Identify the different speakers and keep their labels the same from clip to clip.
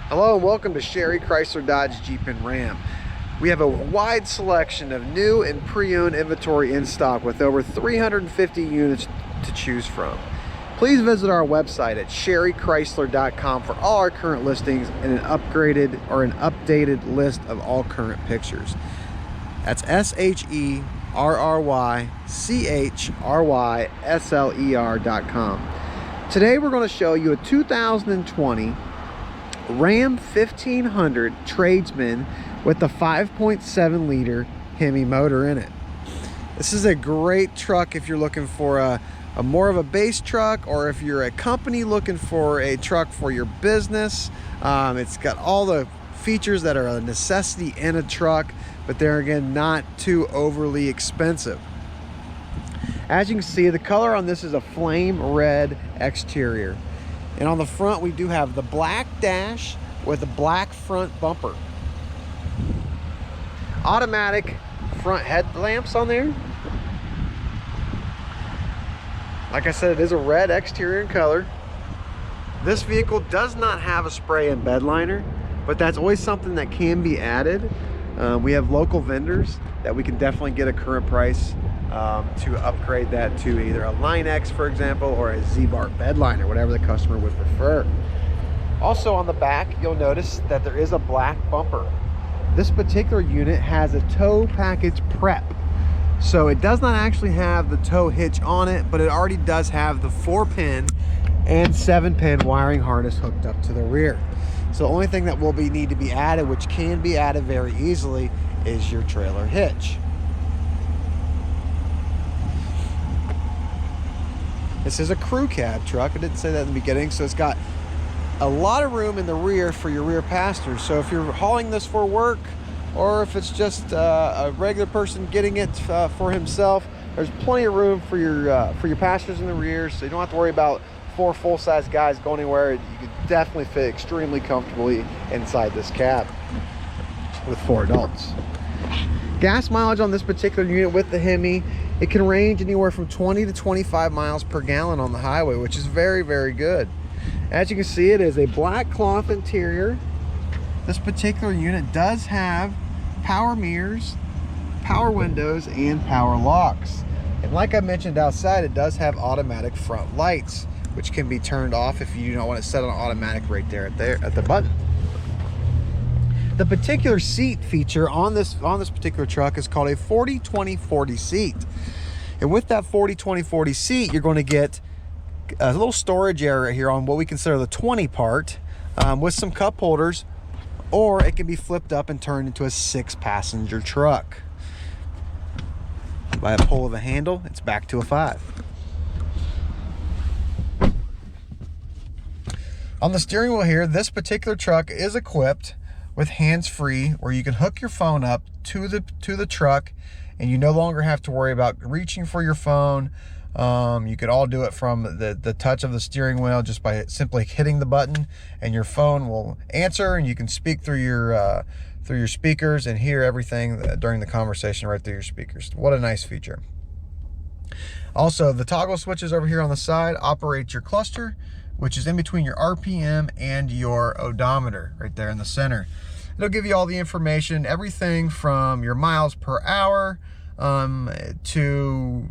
Speaker 1: Hello and welcome to Sherry Chrysler Dodge Jeep and Ram. We have a wide selection of new and pre-owned inventory in stock with over 350 units to choose from. Please visit our website at sherrychrysler.com for all our current listings and an updated list of all current pictures. That's sherrychrysler.com. Today we're going to show you a 2020 Ram 1500 Tradesman with the 5.7 liter HEMI motor in it. This is a great truck if you're looking for a more of a base truck, or if you're a company looking for a truck for your business. It's got all the features that are a necessity in a truck, but they're again not too overly expensive. As you can see, the color on this is a flame red exterior. And on the front, we do have the black dash with a black front bumper. Automatic front headlamps on there. Like I said, it is a red exterior in color. This vehicle does not have a spray and bed liner, but that's always something that can be added. We have local vendors that we can definitely get a current price to upgrade that to either a Line X, for example, or a Z-Bar bed liner, whatever the customer would prefer. Also on the back, you'll notice that there is a black bumper. This particular unit has a tow package prep. So it does not actually have the tow hitch on it, but it already does have the 4-pin and 7-pin wiring harness hooked up to the rear. So the only thing that will need to be added, which can be added very easily, is your trailer hitch. This is a crew cab truck. I didn't say that in the beginning. So it's got a lot of room in the rear for your rear passengers. So if you're hauling this for work, or if it's just a regular person getting it for himself, there's plenty of room for your passengers in the rear. So you don't have to worry about 4 full-size guys going anywhere. You could definitely fit extremely comfortably inside this cab with 4 adults. Gas mileage on this particular unit with the HEMI, it can range anywhere from 20 to 25 miles per gallon on the highway, which is very, very good. As you can see, it is a black cloth interior. This particular unit does have power mirrors, power windows, and power locks. And like I mentioned outside, it does have automatic front lights, which can be turned off if you don't want to set on automatic right there at the button. The particular seat feature on this particular truck is called a 40-20-40 seat. And with that 40-20-40 seat, you're going to get a little storage area here on what we consider the 20 part, with some cup holders, or it can be flipped up and turned into a 6-passenger truck. By a pull of a handle, it's back to a 5. On the steering wheel here, this particular truck is equipped with hands-free, where you can hook your phone up to the truck, and you no longer have to worry about reaching for your phone. You could all do it from the touch of the steering wheel, just by simply hitting the button, and your phone will answer, and you can speak through your speakers and hear everything during the conversation right through your speakers. What a nice feature. Also, the toggle switches over here on the side operate your cluster, which is in between your RPM and your odometer right there in the center. It'll give you all the information, everything from your miles per hour to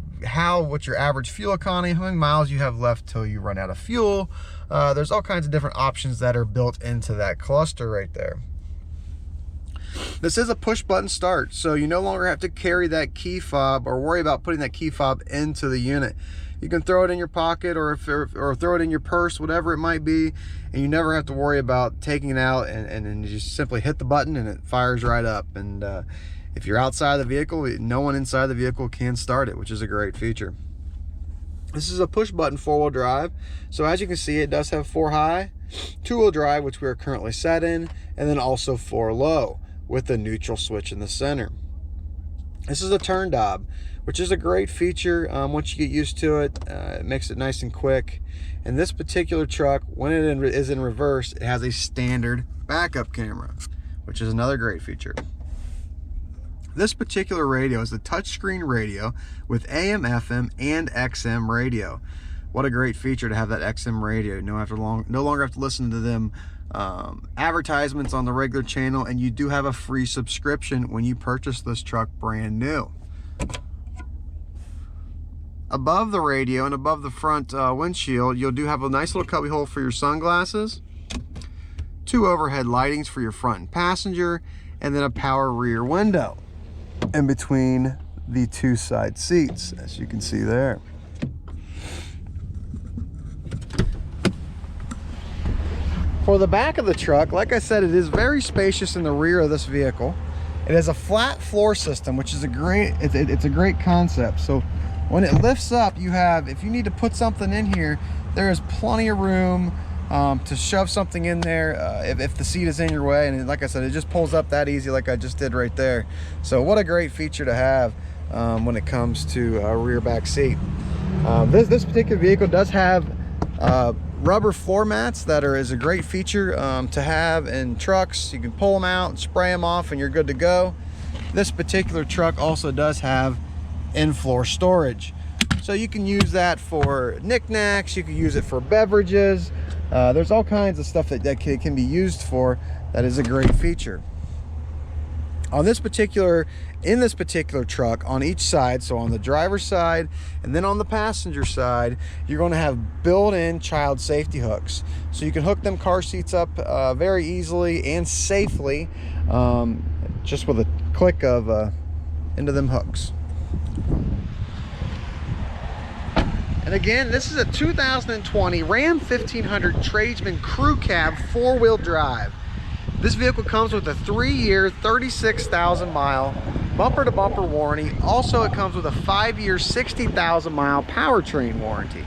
Speaker 1: what's your average fuel economy, how many miles you have left till you run out of fuel. There's all kinds of different options that are built into that cluster right there. This is a push button start, so you no longer have to carry that key fob or worry about putting that key fob into the unit. You can throw it in your pocket or throw it in your purse, whatever it might be, and you never have to worry about taking it out, and then you just simply hit the button and it fires right up. And if you're outside the vehicle, no one inside the vehicle can start it, which is a great feature. This is a push button 4-wheel drive. So as you can see, it does have 4 high, 2-wheel drive, which we are currently set in, and then also 4 low with the neutral switch in the center. This is a turn knob, which is a great feature. Once you get used to it, it makes it nice and quick. And this particular truck, when it is in reverse, it has a standard backup camera, which is another great feature. This particular radio is a touchscreen radio with AM, FM, and XM radio. what a great feature to have that XM radio. No longer have to listen to them advertisements on the regular channel, and you do have a free subscription when you purchase this truck brand new. Above the radio and above the front windshield, you'll do have a nice little cubby hole for your sunglasses, 2 overhead lightings for your front and passenger, and then a power rear window in between the 2 side seats, as you can see there. For the back of the truck, like I said, it is very spacious in the rear of this vehicle. It has a flat floor system, which is a great concept. So when it lifts up, you have, if you need to put something in here, there is plenty of room to shove something in there if the seat is in your way. And like I said, it just pulls up that easy, like I just did right there. So what a great feature to have when it comes to a rear back seat. This particular vehicle does have rubber floor mats that is a great feature to have in trucks. You can pull them out and spray them off and you're good to go. This particular truck also does have in-floor storage, so you can use that for knickknacks, you can use it for beverages. There's all kinds of stuff that can be used for. That is a great feature. In this particular truck, on each side, so on the driver's side and then on the passenger side, you're going to have built-in child safety hooks, so you can hook them car seats up very easily and safely, just with a click of into them hooks. And again, this is a 2020 Ram 1500 Tradesman Crew Cab 4-wheel drive. This vehicle comes with a 3-year, 36,000-mile bumper-to-bumper warranty. Also, it comes with a 5-year, 60,000-mile powertrain warranty.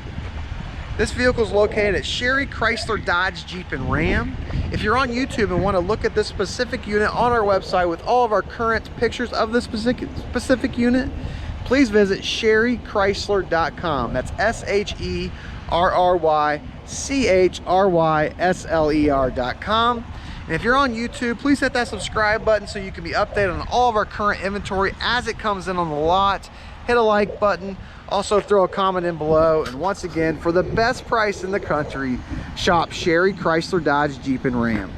Speaker 1: This vehicle is located at Sherry Chrysler Dodge Jeep and Ram. If you're on YouTube and want to look at this specific unit on our website with all of our current pictures of this specific unit, please visit sherrychrysler.com. That's SHERRYCHRYSLER.com. And if you're on YouTube, please hit that subscribe button so you can be updated on all of our current inventory as it comes in on the lot. Hit a like button. Also throw a comment in below. And once again, for the best price in the country, shop Sherry Chrysler Dodge Jeep and Ram.